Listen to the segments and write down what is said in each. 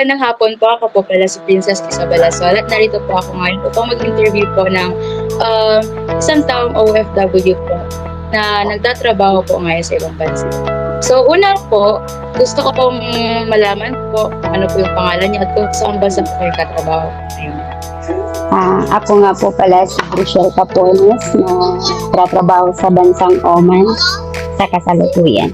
magandang hapon po. Ako po pala si Princess Isabela Sol at narito po ako ngayon upang mag-interview po ng isang taong OFW po na nagtatrabaho po ngayon sa ibang bansa. So una po, gusto ko pong malaman po ano po yung pangalan niya at kung saan bansa po kayo katrabaho ngayon. Ako nga po pala si Rochelle Capones na tratrabaho sa bansang Oman sa kasalukuyan.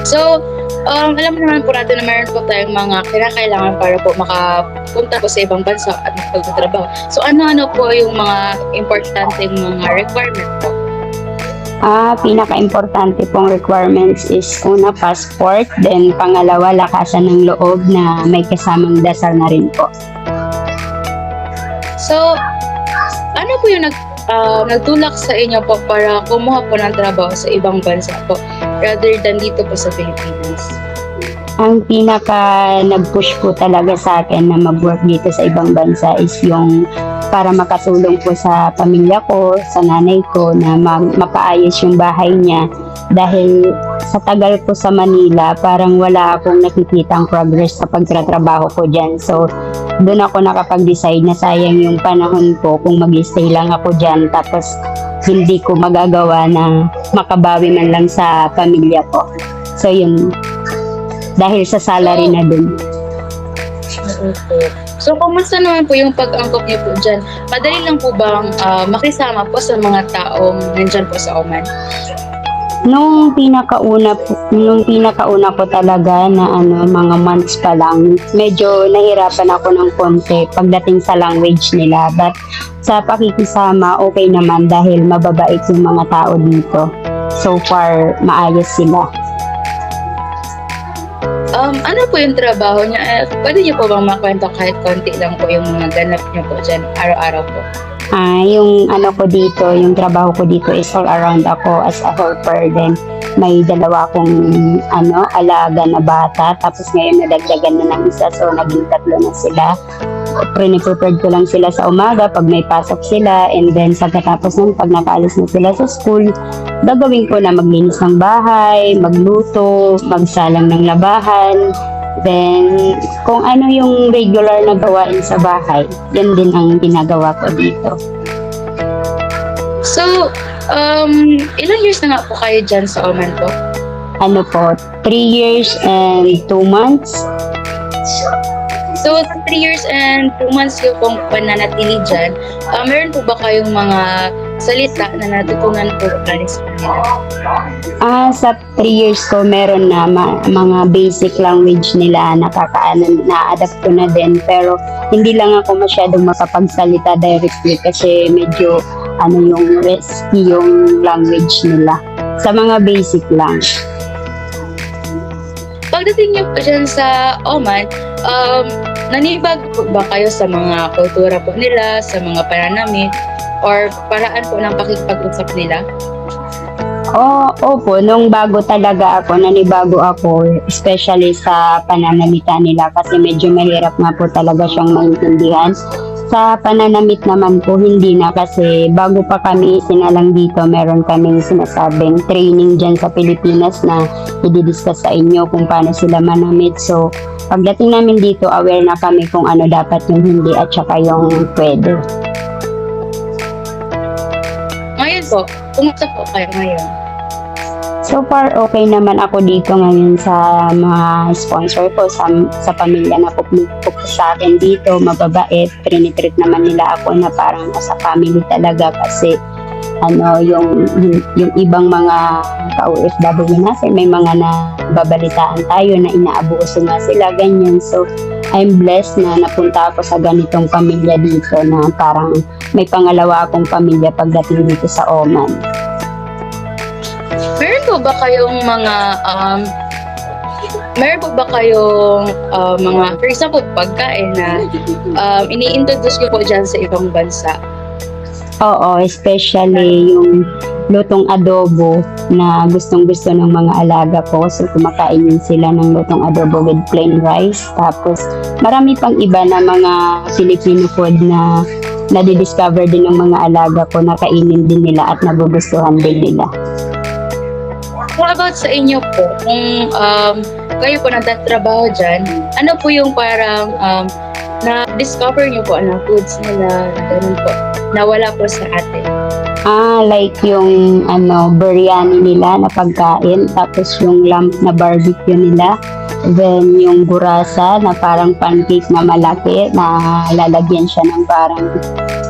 So, alam naman po natin na meron po tayong mga kinakailangan para po makapunta po sa ibang bansa at makapagtrabaho. So, ano-ano po yung mga importanteng mga requirement po? Pinaka-importante pong requirements is una, passport, then pangalawa, lakasan ng loob na may kasamang dasal na rin po. So, ano po yung nagtulak sa inyo po para kumuha po ng trabaho sa ibang bansa po rather than dito po sa Pilipinas? Ang pinaka nag-push po talaga sa akin na mag-work dito sa ibang bansa is yung para makatulong po sa pamilya ko, sa nanay ko na mapaayos yung bahay niya dahil sa tagal ko sa Manila parang wala akong nakikitang progress sa pagtatrabaho ko dyan. So doon ako nakapag-decide na sayang yung panahon ko kung mag-stay lang ako dyan tapos hindi ko magagawa na makabawi man lang sa pamilya ko. So yun, dahil sa salary na dun. So, kumusta naman po yung pag-angkop niyo po dyan? Madali lang po bang makisama po sa mga taong nandyan po sa Oman? Nung pinakauna ko talaga na mga months pa lang, medyo nahirapan ako ng konti pagdating sa language nila. But sa pakikisama, okay naman dahil mababait yung mga tao dito. So far, maayos sila. Ano po yung trabaho niya? Pwede niyo po bang makwento kahit konti lang po yung mga ganap niyo po dyan araw-araw po? Yung yung trabaho ko dito is all around ako as a helper. Then may dalawa akong alaga na bata. Tapos ngayon nadagdagan na ng isa, so naging 3 na sila. Pre-prepared ko lang sila sa umaga pag may pasok sila, and then pagkatapos nun, pag nakaalis na sila sa school, gagawin ko na maglinis ng bahay, magluto, magsalang ng labahan. Then, kung ano yung regular na gawain sa bahay, yan din ang ginagawa ko dito. So, ilang years na nga po kayo dyan sa Oman po? 3 years and 2 months. So, 3 years and 2 months yung pong pananatili dyan, meron po ba kayong mga salita na natutunan po galing sa kanila? Sa 3 years ko, meron na mga basic language nila na-adapt ko na din. Pero hindi lang ako masyadong makapagsalita directly kasi medyo yung risky yung language nila. Sa mga basic lang. Pagdating niyo po dyan sa Oman, nanibag po ba kayo sa mga kultura po nila, sa mga pananamit, or paraan po ng pakikipag-usap nila? Opo, nung bago talaga ako, nanibago ako, especially sa pananamita nila kasi medyo mahirap nga po talaga siyang maintindihan. Sa pananamit naman po, hindi na kasi bago pa kami sinalang dito, meron kaming sinasabing training dyan sa Pilipinas na i-discuss sa inyo kung paano sila manamit. So, pagdating namin dito, aware na kami kung ano dapat yung hindi at saka yung pwede. Ngayon po, kumusta po kayo ngayon? So far, okay naman ako dito ngayon sa mga sponsor ko, sa pamilya na pupunta sa akin dito, mababait, trinitreat naman nila ako na parang nasa family talaga kasi yung ibang mga ka-OFW natin, may mga nababalitaan tayo na inaabuso nga sila, ganyan. So, I'm blessed na napunta ako sa ganitong pamilya dito na parang may pangalawa akong pamilya pagdating dito sa Oman. Meron po ba kayong mga, for example, pagkain na ini-introduce nyo po dyan sa ibang bansa? Oo, especially yung lutong adobo na gustong-gusto ng mga alaga ko. So, kumakain yun sila ng lutong adobo with plain rice. Tapos, marami pang iba na mga Filipino food na nadidiscover din ng mga alaga ko na kainin din nila at nagugustuhan din nila. How about sa inyo po? Kung kayo po nagtatrabaho dyan, ano po yung parang na-discover nyo po na foods nila, ganun po, na wala po sa atin? Like yung biryani nila na pagkain, tapos yung lamb na barbecue nila, then yung burasa na parang pancake na malaki na lalagyan siya ng parang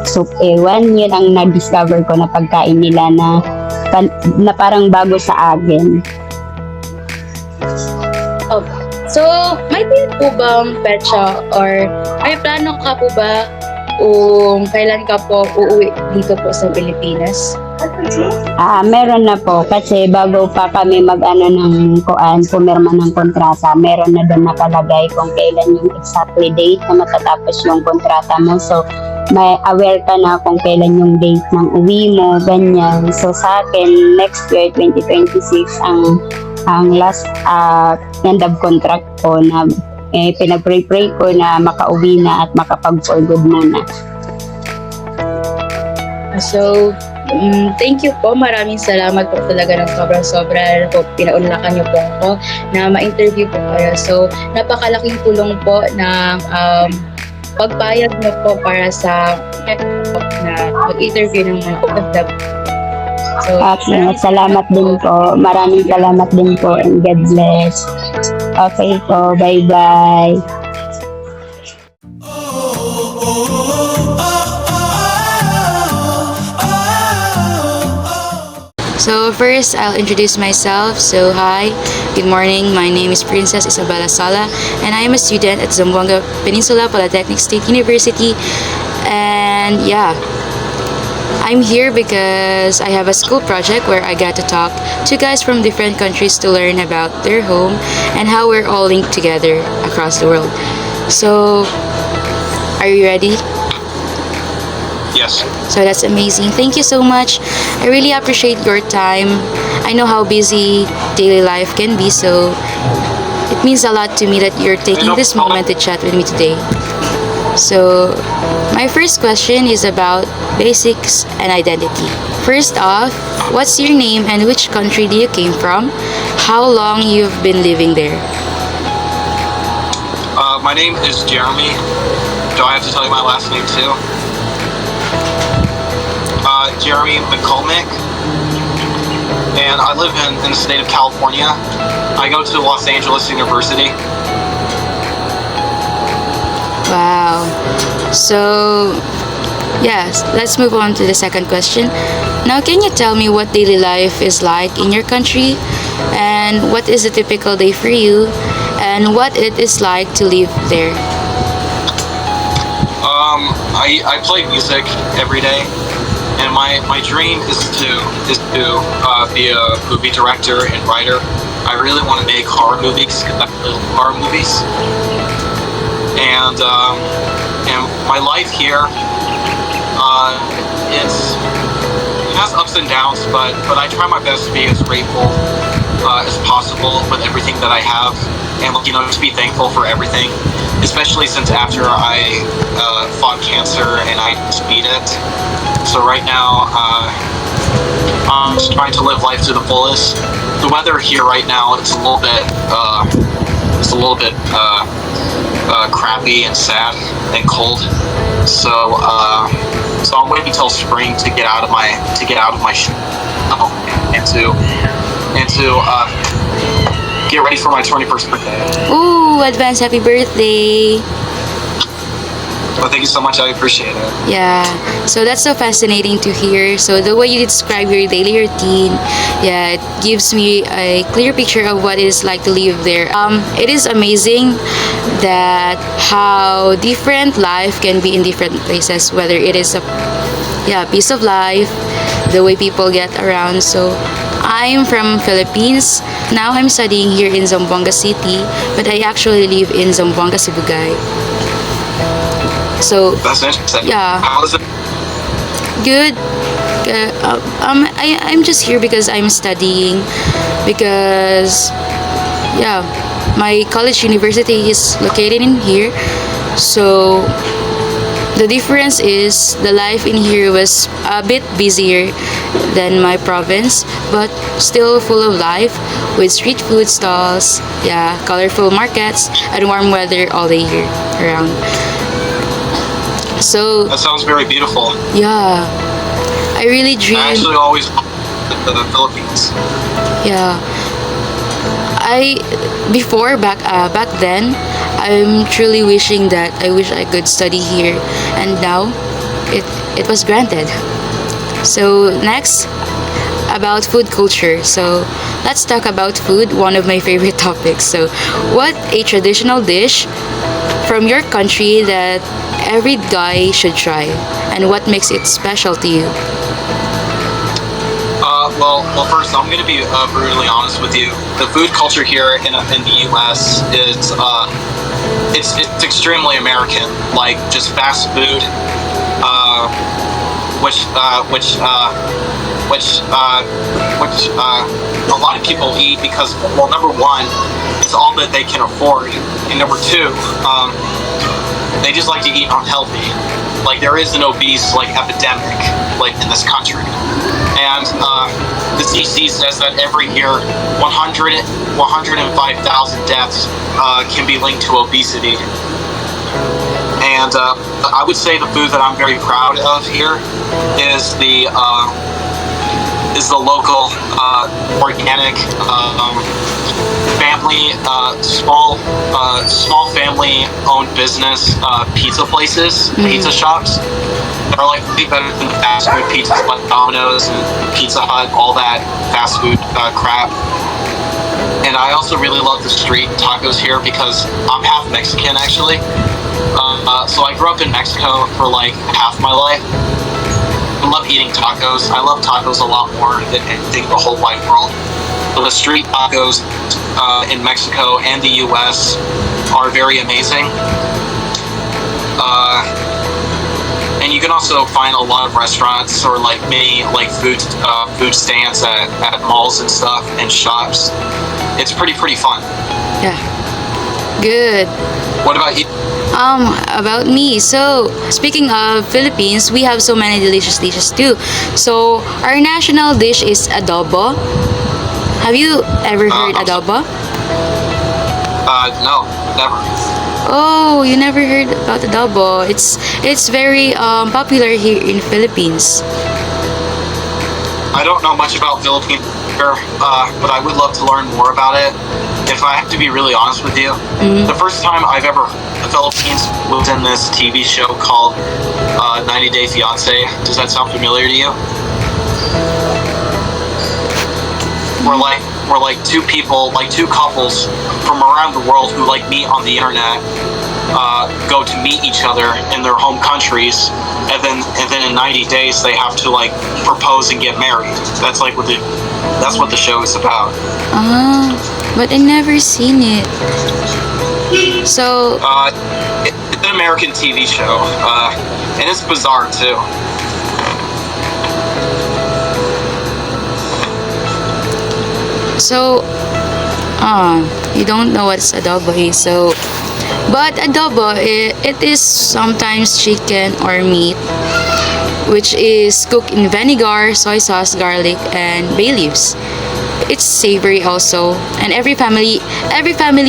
soup ewan, yun ang na-discover ko na pagkain nila na parang bago sa akin. Okay. So, may din po bang petsa or may plano ka po ba kung kailan ka po uuwi dito po sa Pilipinas? Meron na po kasi bago pa kami pumirma ng kontrata, meron na doon nakalagay kung kailan yung exactly date na matatapos yung kontrata mo. So, may aware ka na kung kailan yung date ng uwi mo, ganyan. So, sa akin, next year, 2026, ang last end of contract ko na pinag-pray ko na makauwi na at makapag-for good muna. So, thank you po. Maraming salamat po talaga ng sobra-sobra po. Pinaunlakan niyo po ako na ma-interview po kayo. So, napakalaking tulong po ng pagpayag niyo po para sa na mag-interview ng mga OFW. So, Salamat din po. Maraming salamat din po and God bless. Okay po. Bye-bye. So first, I'll introduce myself. So hi, good morning. My name is Princess Isabella Sala, and I am a student at Zamboanga Peninsula Polytechnic State University. And yeah, I'm here because I have a school project where I got to talk to guys from different countries to learn about their home and how we're all linked together across the world. So, are you ready? Yes. So that's amazing. Thank you so much. I really appreciate your time. I know how busy daily life can be, so it means a lot to me that you're taking this moment to chat with me today. So, my first question is about basics and identity. First off, what's your name and which country do you came from? How long you've been living there? My name is Jeremy. Do I have to tell you my last name too? Jeremy McCormick. And I live in the state of California. I go to Los Angeles University. Wow. So, yes, let's move on to the second question. Now, can you tell me what daily life is like in your country? And what is a typical day for you? And what it is like to live there? I play music every day. And my dream is to be a movie director and writer. I really want to make horror movies, horror movies. And my life here, it has ups and downs, but I try my best to be as grateful as possible with everything that I have, and just be thankful for everything. Especially since after I fought cancer and I just beat it. So right now, I'm just trying to live life to the fullest. The weather here right now, it's a little bit crappy and sad and cold. So I'm waiting until spring to get out of my and to get ready for my 21st birthday. Ooh, advance happy birthday! Well, thank you so much. I appreciate it. Yeah, so that's so fascinating to hear. So the way you describe your daily routine, yeah, it gives me a clear picture of what it is like to live there. It is amazing that how different life can be in different places, whether it is a piece of life, the way people get around. So I'm from Philippines. Now I'm studying here in Zamboanga City, but I actually live in Zamboanga, Sibugay. So That's interesting. yeah. How is it? Good. I'm just here because I'm studying, because my college university is located in here. So The difference is the life in here was a bit busier than my province, but still full of life with street food stalls, yeah, colorful markets, and warm weather all the year around. So, That sounds very beautiful. yeah, I really dream. I actually always wanted the Philippines. Yeah. I before back then, I'm truly wishing that I wish I could study here, and now it was granted. So next, about food culture. So let's talk about food, one of my favorite topics. So what a traditional dish from your country that every guy should try, and what makes it special to you? Well, first, I'm going to be brutally honest with you. The food culture here in the U.S. is it's extremely American. Like just fast food, uh, which uh, which uh, which a lot of people eat because, well, number one, it's all that they can afford, and number two, they just like to eat unhealthy. Like there is an obese epidemic in this country, and the CDC says that every year 105,000 deaths can be linked to obesity. And I would say the food that I'm very proud of here is the local organic family small family owned business pizza places, pizza shops. They're like way better than fast food pizzas like Domino's and Pizza Hut, all that fast food crap. And I also really love the street tacos here because I'm half Mexican actually. So I grew up in Mexico for like half my life. I love eating tacos. I love tacos a lot more than anything in the whole wide world. So the street tacos in Mexico and the US are very amazing. And you can also find a lot of restaurants or mini food stands at malls and stuff and shops. It's pretty fun. Yeah. Good. What about you? About me. So, speaking of Philippines, we have so many delicious dishes too. So, our national dish is adobo. Have you ever heard adobo? No, never. Oh, you never heard about adobo? It's very popular here in Philippines. I don't know much about Philippines, but I would love to learn more about it. If I have to be really honest with you, the first time I've ever heard of the Philippines was in this TV show called 90 Day Fiancé. Does that sound familiar to you? We're like two people, like two couples from around the world who meet on the internet, go to meet each other in their home countries, and then in 90 days they have to propose and get married. That's what the show is about. But I never seen it. So It's an American TV show, and it's bizarre too. So, you don't know what adobo is. So, but adobo, it is sometimes chicken or meat, which is cooked in vinegar, soy sauce, garlic, and bay leaves. It's savory also, and every family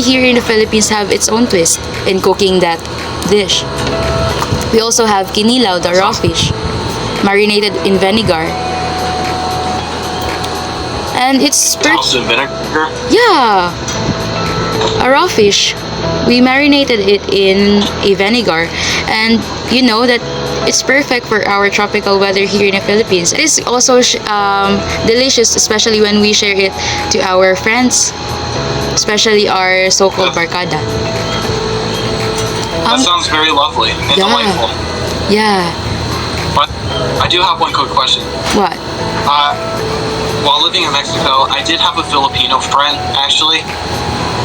here in the Philippines have its own twist in cooking that dish. We also have kinilaw, the raw fish, marinated in vinegar. And it's House and vinegar. yeah, a raw fish. We marinated it in a vinegar, and you know that it's perfect for our tropical weather here in the Philippines. It is also delicious, especially when we share it to our friends, especially our so-called barkada. That sounds very lovely and delightful. Yeah. But I do have one quick question. What? While living in Mexico, I did have a Filipino friend actually,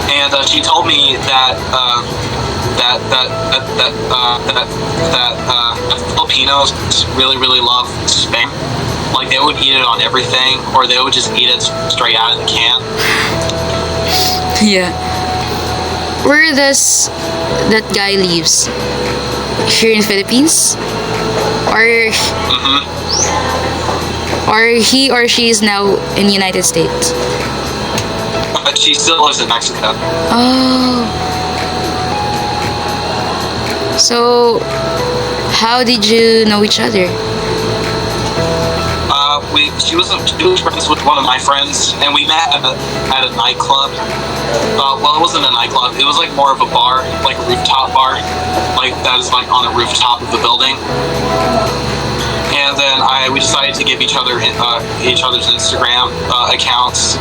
and she told me that Filipinos really love spam. Like they would eat it on everything, or they would just eat it straight out of the can. Yeah. Where does that guy lives? here in Philippines, or Hmm. he or she is now in United States? But she still lives in Mexico. Oh, so how did you know each other? She was friends with one of my friends, and we met at a nightclub. Well, it wasn't a nightclub. It was like more of a bar, like a rooftop bar, like that is like on the rooftop of the building. And then we decided to give each other's Instagram accounts,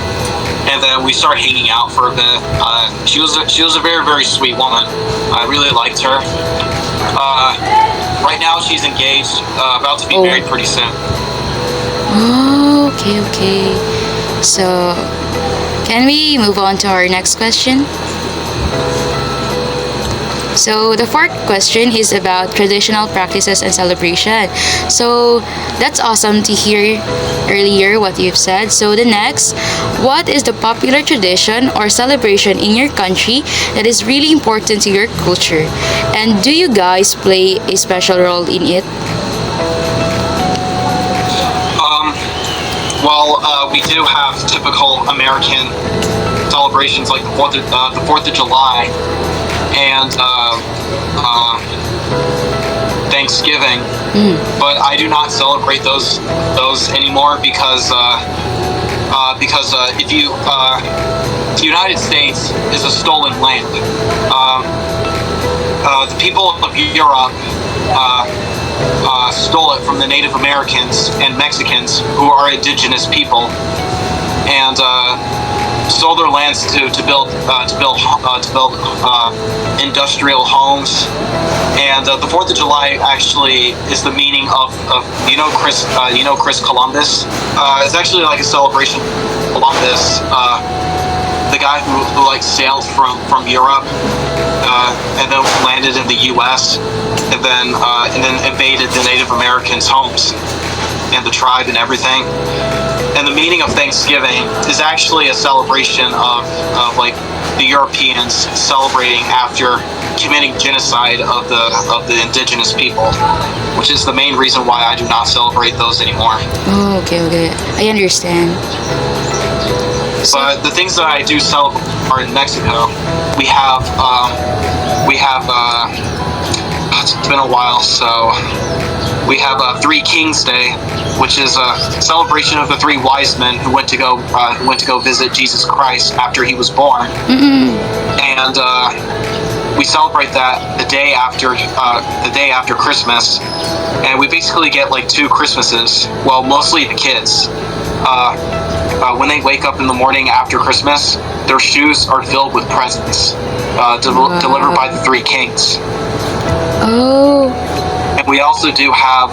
and then we started hanging out for a bit. She was a very, very sweet woman. I really liked her. Right now she's engaged, about to be Oh. married pretty soon. Oh, okay, okay. So, can we move on to our next question? So, the fourth question is about traditional practices and celebration. So, that's awesome to hear earlier what you've said. So, the next, what is the popular tradition or celebration in your country that is really important to your culture? And do you guys play a special role in it? Well, we do have typical American celebrations like the 4th of July and Thanksgiving, but I do not celebrate those anymore because if you the United States is a stolen land. The people of Europe stole it from the Native Americans and Mexicans, who are indigenous people, and stole their lands to build industrial homes. And the 4th of July actually is the meaning of Chris Columbus. It's actually like a celebration of Columbus, the guy who like sailed from Europe and then landed in the U.S. and then invaded the Native Americans' homes and the tribe and everything. And the meaning of Thanksgiving is actually a celebration of like the Europeans celebrating after committing genocide of the indigenous people, which is the main reason why I do not celebrate those anymore. Oh, okay, okay. I understand. But the things that I do celebrate are in Mexico. We have it's been a while, so we have Three Kings Day, which is a celebration of the three wise men who went to go visit Jesus Christ after he was born. And we celebrate that the day after Christmas, and we basically get like 2 Christmases. Well, mostly the kids. When they wake up in the morning after Christmas, their shoes are filled with presents delivered by the 3 kings. Oh. And we also do have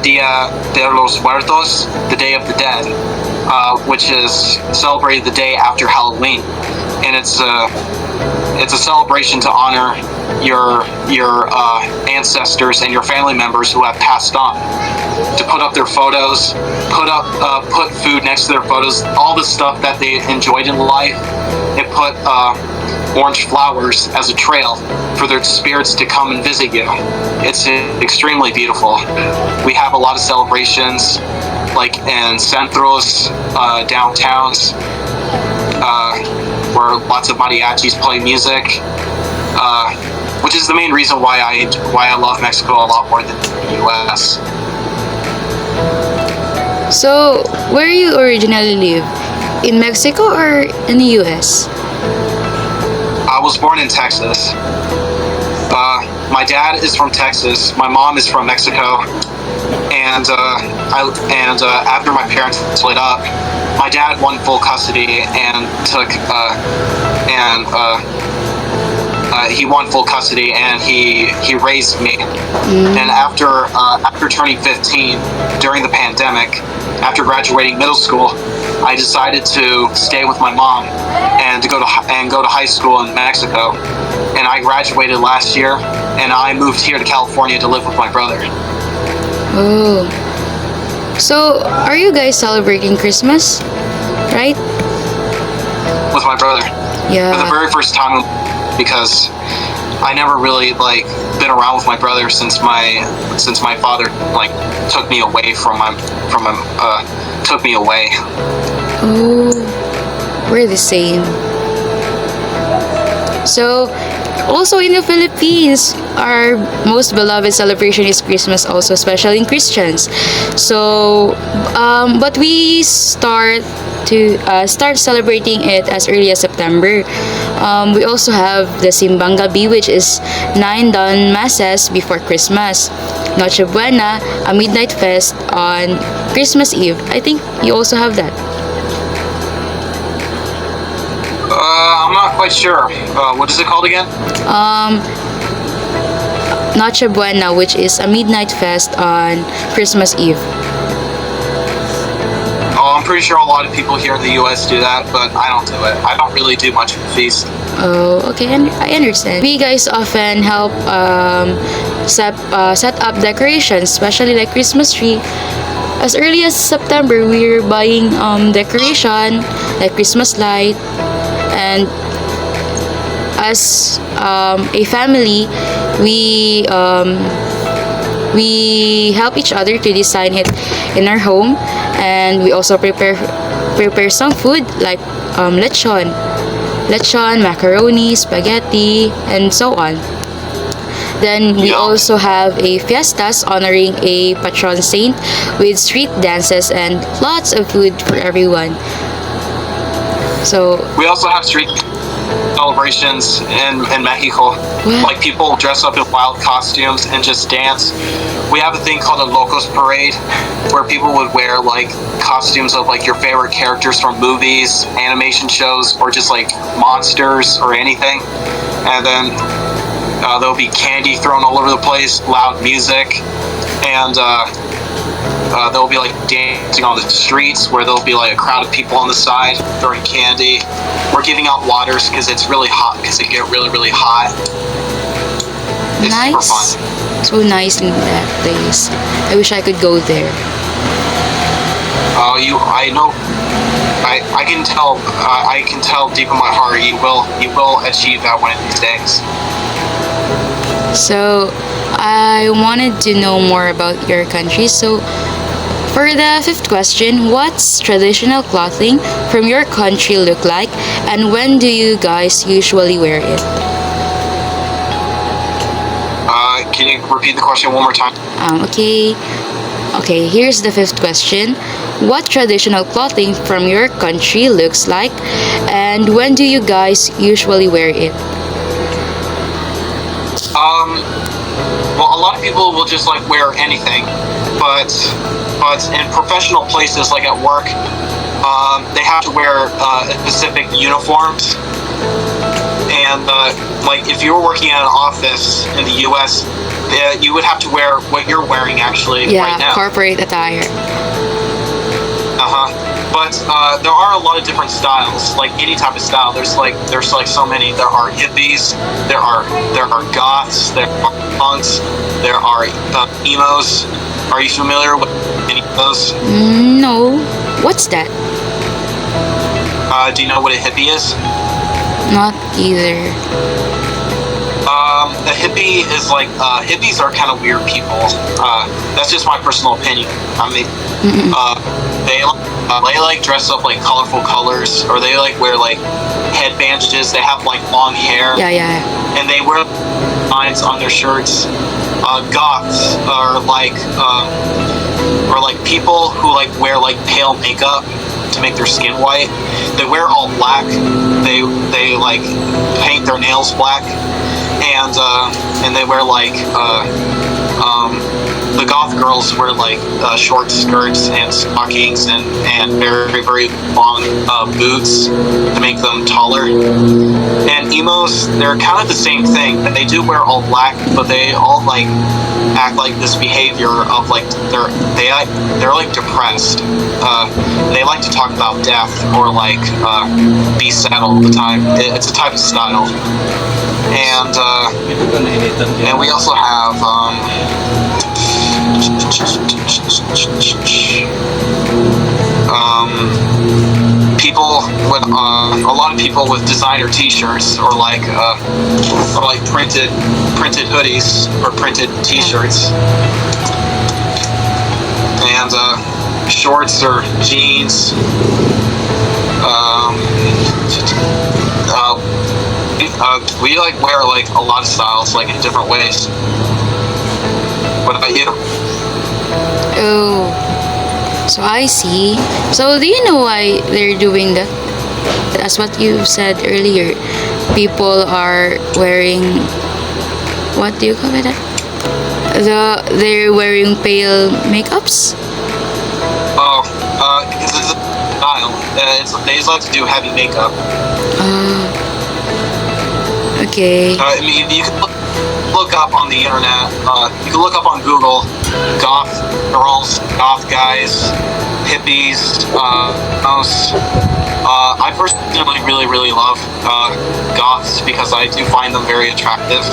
Dia de los Muertos, the Day of the Dead, which is celebrated the day after Halloween, and it's a celebration to honor your ancestors and your family members who have passed on. To put up their photos, put food next to their photos, all the stuff that they enjoyed in life, and put orange flowers as a trail for their spirits to come and visit you. It's extremely beautiful. We have a lot of celebrations, like in centros, downtowns, where lots of mariachis play music, which is the main reason why I love Mexico a lot more than the U.S. So, where you originally live? In Mexico or in the US? I was born in Texas. My dad is from Texas. My mom is from Mexico. And after my parents split up, my dad won full custody and he won full custody and he raised me. And after turning 15 during the pandemic, after graduating middle school, I decided to stay with my mom and to go to high school in Mexico. And I graduated last year, and I moved here to California to live with my brother. Oh. So, are you guys celebrating Christmas? Right? With my brother. For the Yeah. very first time, because I never really like been around with my brother since my father like took me away took me away. Oh, we're the same. So, also in the Philippines, our most beloved celebration is Christmas, also especially in Christians. So, but we start celebrating it as early as September. We also have the Simbang Gabi, which is 9 dawn masses before Christmas. Noche Buena, a midnight fest on Christmas Eve. I think you also have that. I'm not quite sure. What is it called again? Noche Buena, which is a midnight fest on Christmas Eve. Oh, I'm pretty sure a lot of people here in the U.S. do that, but I don't do it. I don't really do much of a feast. Oh, okay, I understand. We guys often help set up decorations, especially like Christmas tree. As early as September, we're buying decoration like Christmas light, and as a family, we help each other to design it in our home, and we also prepare some food like lechon, macaroni, spaghetti, and so on. Then we also have a fiestas honoring a patron saint with street dances and lots of food for everyone. So we also have street celebrations in Mexico. What? Like people dress up in wild costumes and just dance. We have a thing called a Locos Parade, where people would wear like costumes of like your favorite characters from movies, animation shows, or just like monsters or anything. And then there'll be candy thrown all over the place, loud music, and there'll be like dancing on the streets where there'll be like a crowd of people on the side throwing candy. We're giving out waters because it's really hot, because it get really, really hot. It's super nice. fun. So nice in that place. I wish I could go there. I know. I can tell. I can tell deep in my heart you will achieve that one of these days. So I wanted to know more about your country. So for the fifth question, what's traditional clothing from your country look like, and when do you guys usually wear it? Can you repeat the question one more time? Okay, here's the fifth question. What traditional clothing from your country looks like, and when do you guys usually wear it? Well, a lot of people will just like wear anything, but in professional places like at work, they have to wear specific uniforms. And like if you were working at an office in the U.S., you would have to wear what you're wearing actually right now. Corporate attire. But there are a lot of different styles, like any type of style. There's like so many. There are hippies, there are goths, there are punks, there are emos. Are you familiar with any of those? No. What's that? Do you know what a hippie is? Not either. A hippie is like hippies are kind of weird people. That's just my personal opinion. I mean, they like dress up like colorful colors, or they like wear like head bandages. They have like long hair. Yeah. And they wear lines on their shirts. Goths are like people who like wear like pale makeup to make their skin white. They wear all black. They like paint their nails black, and they wear like the goth girls wear like short skirts and stockings and very, very long boots to make them taller. And emos, they're kind of the same thing. They do wear all black, but they all like act like this behavior of like they're like depressed. They like to talk about death or like be sad all the time. It's a type of style. And we also have people with a lot of people with designer T-shirts or like printed hoodies or printed T-shirts, and shorts or jeans. We like wear like a lot of styles, like in different ways. What about you? Oh, so I see. So do you know why they're doing that? As what you said earlier, people are wearing, what do you call it? They're wearing pale makeups. Oh, it's a style. They just like to do heavy makeup. Okay. I mean, you can look up on the internet. You can look up on Google, goth girls, goth guys, hippies, mouse. I personally really love goths because I do find them very attractive.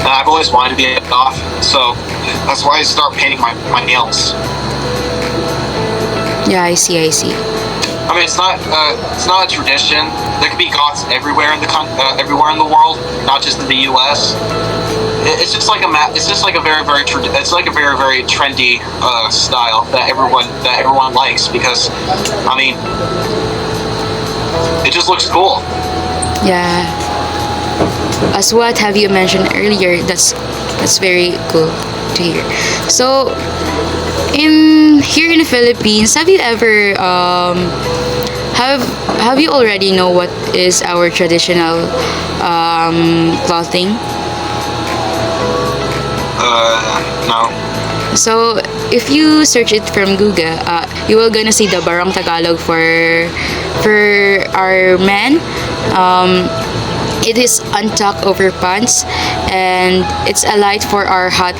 And I've always wanted to be a goth, so that's why I start painting my nails. Yeah, I see. I mean, it's not a tradition. There could be goths everywhere in the world, not just in the U.S. It's just like a very very trendy style that everyone likes because, I mean, it just looks cool. Yeah. As what have you mentioned earlier, that's very cool to hear. So, here in the Philippines, have you ever have you already know what is our traditional clothing? No. So if you search it from Google, you will gonna see the Barong Tagalog for our men. It is untucked over pants, and it's a light for our hot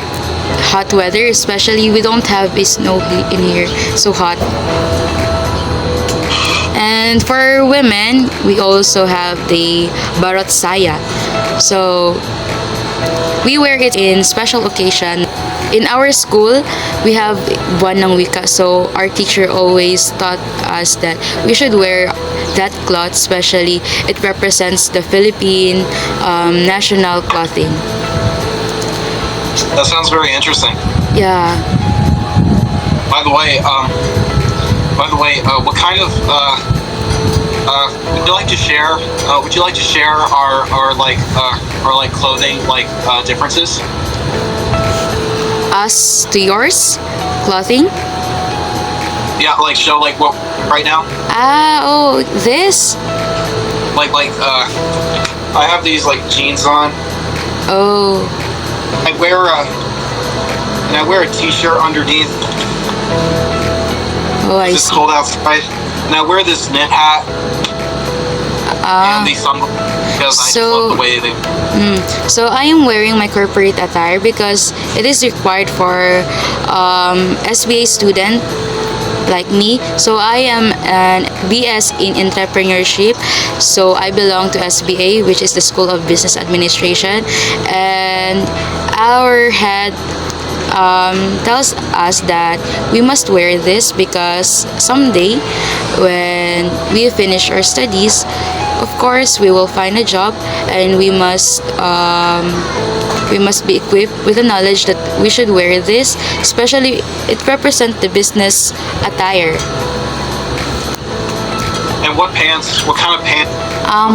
weather. Especially we don't have a snow in here, so hot. And for women, we also have the Barot Saya. So we wear it in special occasion. In our school, we have Buwan ng Wika, so our teacher always taught us that we should wear that cloth, especially it represents the Philippine national clothing. That sounds very interesting. Yeah. By the way, what kind of would you like to share? Would you like to share our clothing differences? Us to yours, clothing. Yeah, like show like what right now. Oh, this. I have these like jeans on. Oh. I wear a t-shirt underneath. Oh, I It's see. cold outside. And I wear this knit hat and these sunglasses because I just love the way they. So I am wearing my corporate attire because it is required for SBA student like me. So I am an BS in entrepreneurship. So I belong to SBA, which is the School of Business Administration, and our head tells us that we must wear this because someday when we finish our studies, of course we will find a job, and we must be equipped with the knowledge that we should wear this, especially it represents the business attire. And what kind of pants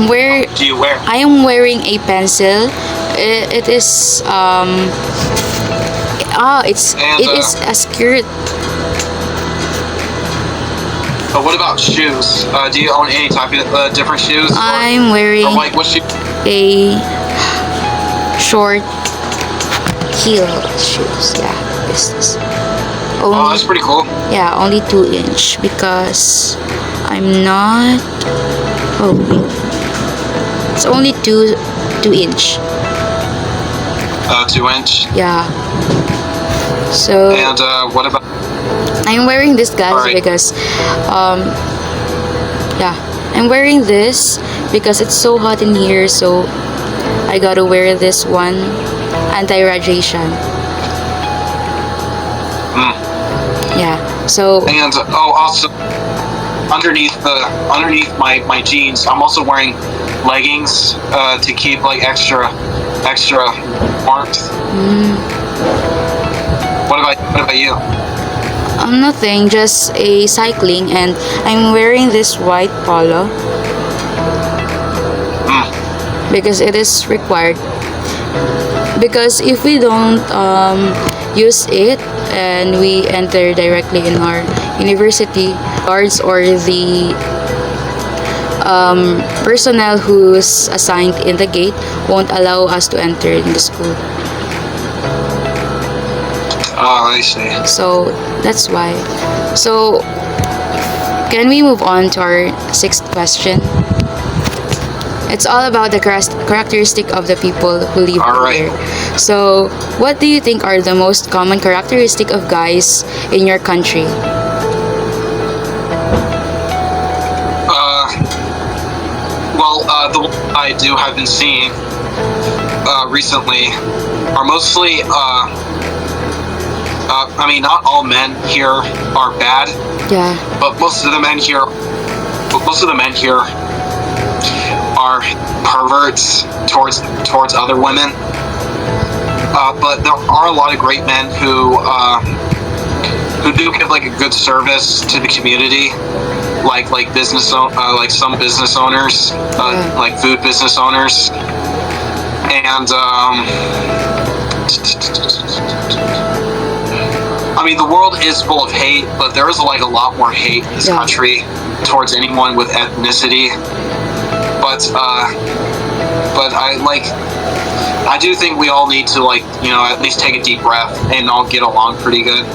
Where do you wear? I am wearing a pencil. It is it is a skirt. What about shoes? Do you own any type of different shoes? I'm wearing Or like what shoe? a short heel shoes. Yeah, business. Oh, Only, that's pretty cool. yeah, only 2 inch because I'm not. Oh wait, it's only 2 inch. 2 inch. Yeah. So And what about? I'm wearing this guys Alright. because yeah, I'm wearing this because it's so hot in here, so I gotta wear this one, anti-radiation. Mm. Yeah. So And also, underneath my jeans, I'm also wearing leggings to keep like extra warmth. What about you? Nothing, just a cycling, and I'm wearing this white polo because it is required. Because if we don't use it and we enter directly in our university, guards or the personnel who's assigned in the gate won't allow us to enter in the school. Oh, I see. So that's why. So can we move on to our sixth question? It's all about the characteristic of the people who live All right. here. So what do you think are the most common characteristic of guys in your country? The ones I have been seeing recently are mostly. I mean, not all men here are bad, Yeah. but most of the men here are perverts towards other women. But there are a lot of great men who do give like a good service to the community, like some business owners, like food business owners, and I mean, the world is full of hate, but there is like a lot more hate in this country towards anyone with ethnicity. But I do think we all need to at least take a deep breath and all get along pretty good.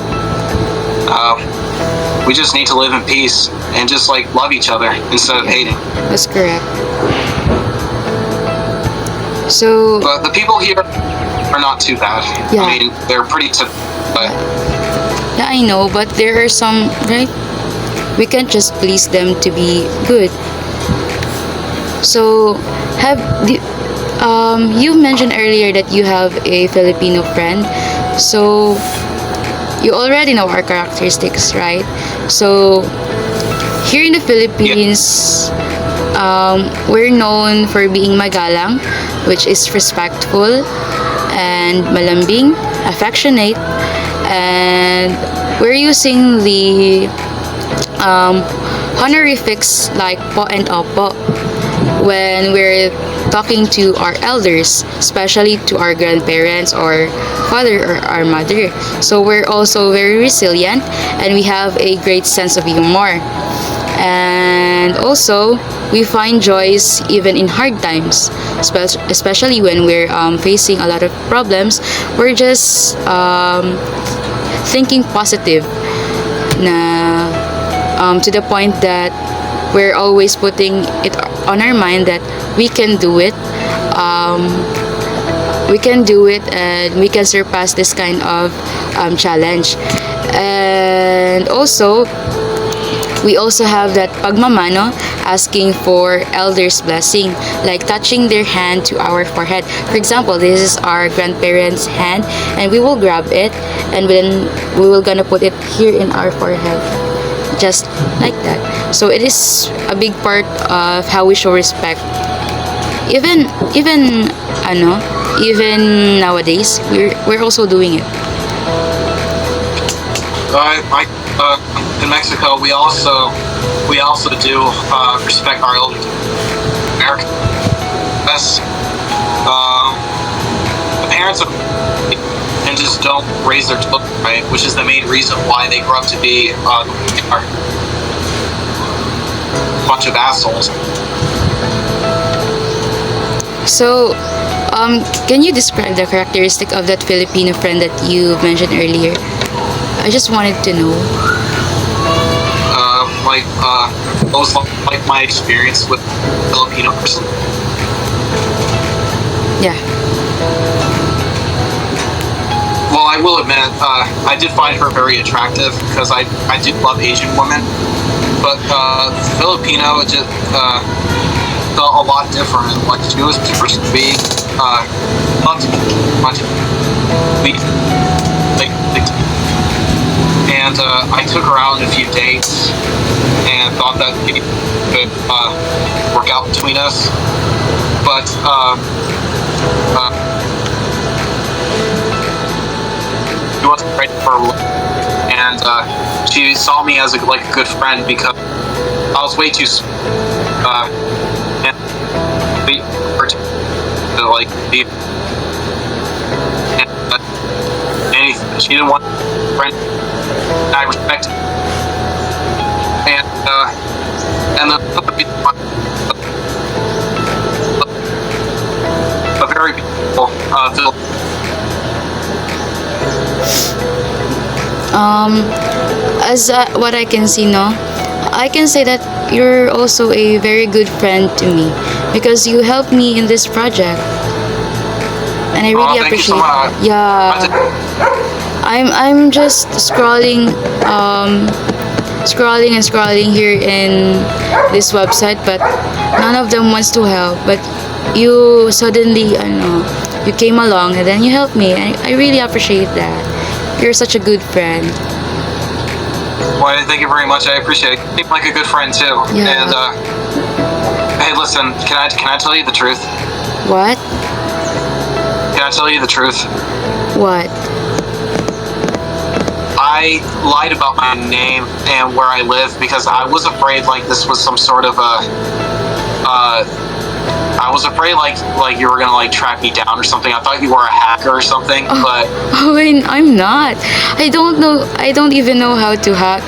We just need to live in peace and just love each other instead of hating. That's correct. So But the people here are not too bad. Yeah. I mean, they're pretty typical, but yeah, I know, but there are some, right? We can't just please them to be good. So you mentioned earlier that you have a Filipino friend. So you already know our characteristics, right? So here in the Philippines, we're known for being magalang, which is respectful, and malambing, affectionate, and we're using the honorifics like po and opo when we're talking to our elders, especially to our grandparents or father or our mother. So we're also very resilient and we have a great sense of humor. And also, we find joys even in hard times, especially when we're facing a lot of problems. We're just thinking positive na to the point that we're always putting it on our mind that we can do it. We can do it and we can surpass this kind of challenge. And also, we also have that pagmamano, asking for elders' blessing, like touching their hand to our forehead. For example, this is our grandparents' hand, and we will grab it, and then we will gonna put it here in our forehead, just like that. So it is a big part of how we show respect. Even nowadays, we're also doing it. In Mexico, we also do respect our elders. America, yes, the parents and just don't raise their children right, which is the main reason why they grow up to be a bunch of assholes. So, can you describe the characteristic of that Filipino friend that you mentioned earlier? I just wanted to know. Those like my experience with Filipino person. Yeah. Well, I will admit, I did find her very attractive because I did love Asian women, but Filipino just felt a lot different. Like she was big, much sweet, and I took her out on a few dates. and thought that maybe could work out between us. But she wasn't ready for a and she saw me as a good friend because I was way too and wait for her to be anything. She didn't want a friend. And I respect it. And the a very beautiful village. As what I can see, no, I can say that you're also a very good friend to me because you helped me in this project, and I really Thank you so appreciate. much. Yeah, I'm just scrolling and scrolling here in this website, but none of them wants to help. But you suddenly, I don't know, you came along and then you helped me. I really appreciate that. You're such a good friend. Well, thank you very much. I appreciate it. You seem like a good friend too. Yeah. And hey, listen, can I tell you the truth? What? Can I tell you the truth? What? I lied about my name and where I live because I was afraid this was some sort of I was afraid you were gonna track me down or something. I thought you were a hacker or something, but Oh, I'm not. I don't know. I don't even know how to hack.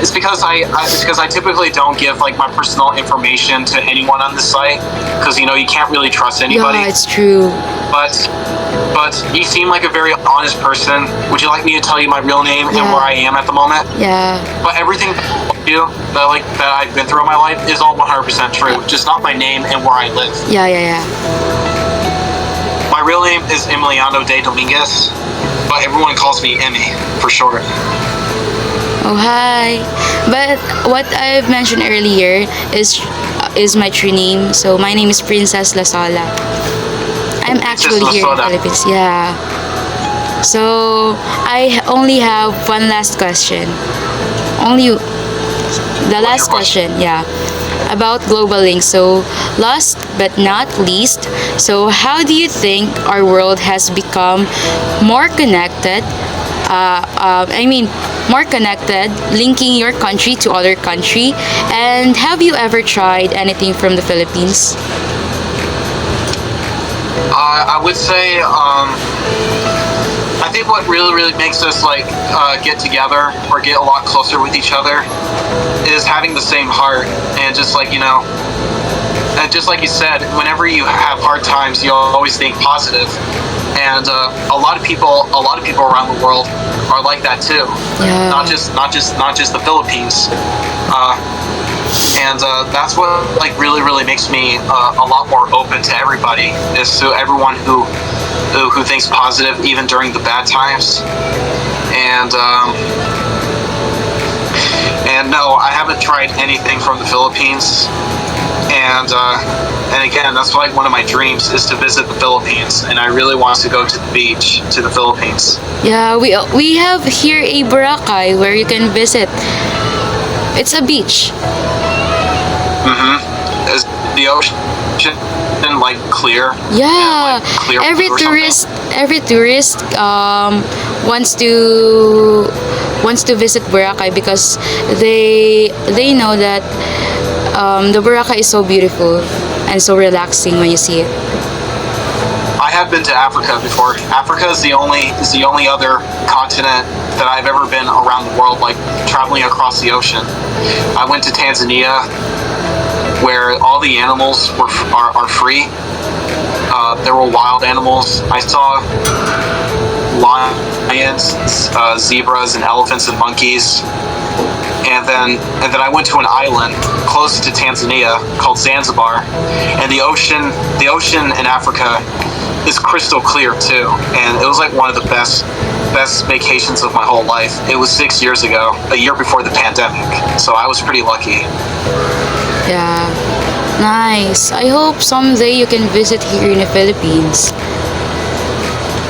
it's because I typically don't give my personal information to anyone on the site because you can't really trust anybody. Yeah, it's true. But you seem like a very honest person. Would you like me to tell you my real name and Yeah. where I am at the moment? Yeah. But everything that I've been through in my life is all 100% true. Just not my name and where I live. Yeah. My real name is Emiliano de Dominguez, but everyone calls me Emmy for short. Oh, hi. But what I've mentioned earlier is my true name. So my name is Princess Lasola. I'm actually here in the Philippines. Yeah. So I only have one last question. Only the last question, yeah, about global links. So last but not least, so how do you think our world has become more connected? More connected, linking your country to other country. And have you ever tried anything from the Philippines? I would say I think what really makes us get together or get a lot closer with each other is having the same heart and just and just like you said, whenever you have hard times, you'll always think positive. And a lot of people around the world are like that too. Yeah. Not just the Philippines. And that's what really makes me a lot more open to everybody, is to everyone who thinks positive even during the bad times. And no, I haven't tried anything from the Philippines. And again, that's one of my dreams is to visit the Philippines, and I really want to go to the beach to the Philippines. Yeah, we have here a Boracay where you can visit. It's a beach. Is the ocean clear? Yeah, And, clear every blue or tourist, something? every tourist wants to visit Boracay because they know that the Boracay is so beautiful and so relaxing when you see it. I have been to Africa before. Africa is the only other continent that I've ever been around the world, traveling across the ocean. I went to Tanzania, where all the animals are free. There were wild animals. I saw lions, zebras, and elephants and monkeys. And then I went to an island close to Tanzania called Zanzibar, and the ocean in Africa is crystal clear too. And it was one of the best vacations of my whole life. It was 6 years ago, a year before the pandemic, so I was pretty lucky. Yeah, nice. I hope someday you can visit here in the Philippines.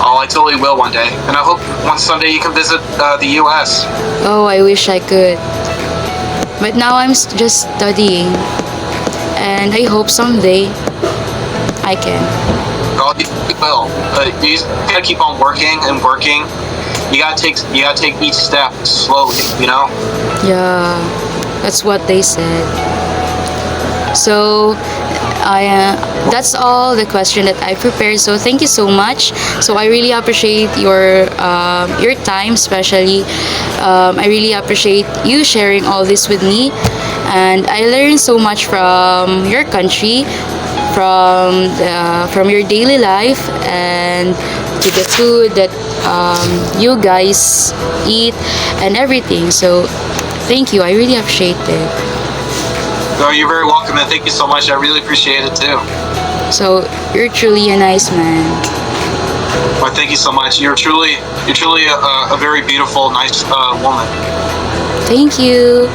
Oh, I totally will one day, and I hope one someday you can visit the U.S. Oh, I wish I could. But now I'm just studying, and I hope someday I can. Oh, you will. You just gotta keep on working and working. You gotta take each step slowly. You know. Yeah, that's what they said. So that's all the question that I prepared. So thank you so much. So I really appreciate your time, especially. I really appreciate you sharing all this with me, and I learned so much from your country, from your daily life, and to the food that you guys eat and everything. So thank you. I really appreciate it. No, you're very welcome, and thank you so much. I really appreciate it too. So you're truly a nice man. Well, thank you so much. You're truly a very beautiful, nice woman. Thank you.